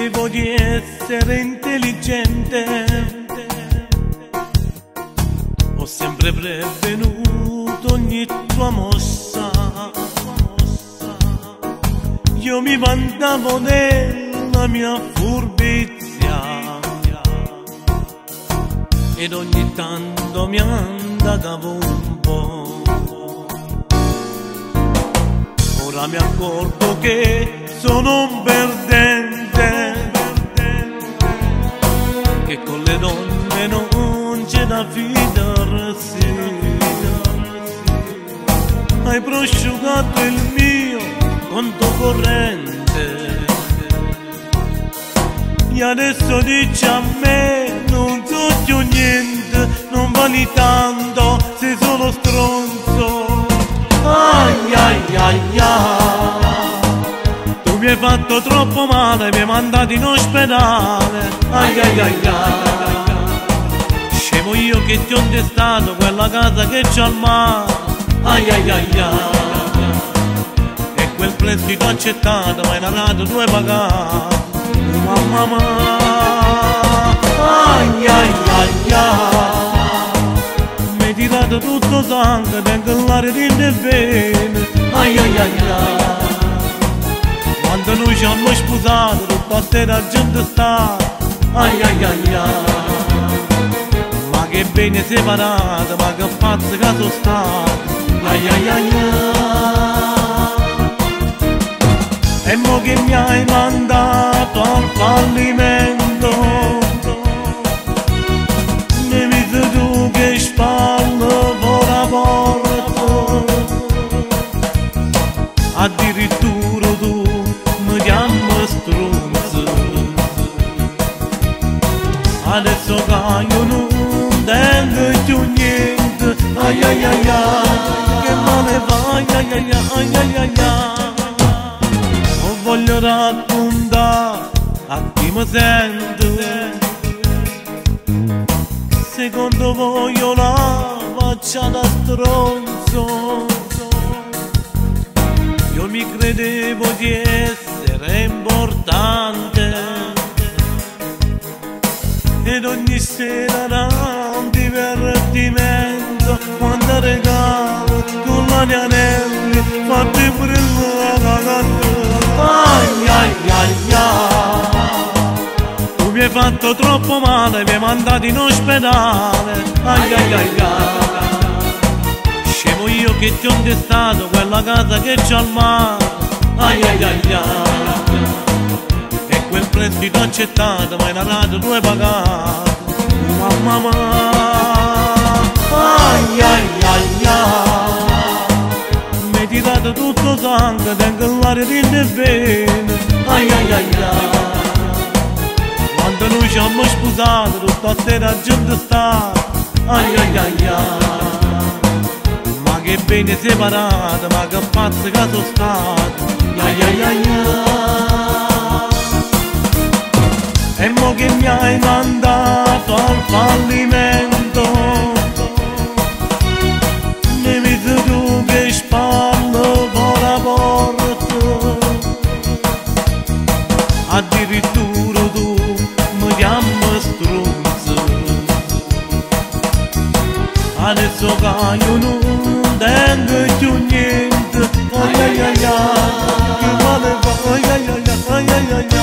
credevo di essere intelligente, ho sempre prevenuto ogni tua mossa. Io mi vantavo della mia furbizia ed ogni tanto mi andavo un po'. Ora mi accorgo che sono un perdente, che con le donne non c'è da fidarsi. Hai prosciugato il mio conto corrente e adesso dici a me non so più niente, non vali tanto, sei solo stronzo. Ai ai ai ai, tu mi hai fatto troppo male, mi hai mandato in ospedale. Ai ai ai ai, scemo io che ti ho testato quella casa che c'è al mare. Ai ai ai ai, e quel prestito accettato ma hai dato due pagati. Mamma mia, ai ai ai ai, mi hai tirato tutto sangue, tengo l'aria di bene. Ai ai ai ai, quando noi ci hanno sposato tutta sera gente sta. Ai ai ai ai, ma che bene separato, ma che pazzo che sono stato. Ai ai ai ai, e mo che mi hai mandato al fallimento, mi vedi tu che spallo ora porto, addirittura tu mi chiami stronzo. Adesso che io non tengo più niente. Ai ai ai ai, che male va. Ai ai ai ai ai ai ai, non voglio raccontare a chi mi sento, secondo voi io la faccia da stronzo. Io mi credevo di essere importante ed ogni sera era un divertimento, quando regalo con gli anelli fatti brillare. Ai ai ai ai, tu mi hai fatto troppo male, mi hai mandato in ospedale. Ai ai ai ai, scemo io che ti ho testato quella casa che c'è al mare. Ai ai ai ai, e quel prestito accettato ma hai dato due pagati. Mamma mia, ai ai ai ai, mi hai tirato tutto sangue, tengo l'aria di bene. Ai ai ai ai, quando noi ci hanno sposato tutta sera gente sta. Ai ai ai ai, ma che bene separato, ma che pazzo che sono stato. Ai ai ai ai, e mo che mi hai mandato al fallimento, mi vedi tu che spallo ora porto, addirittura tu mi chiami stronzo. Adesso che io non tengo più niente. Ai ai ai ai, che male va. Ai ai ai ai ai ai ai.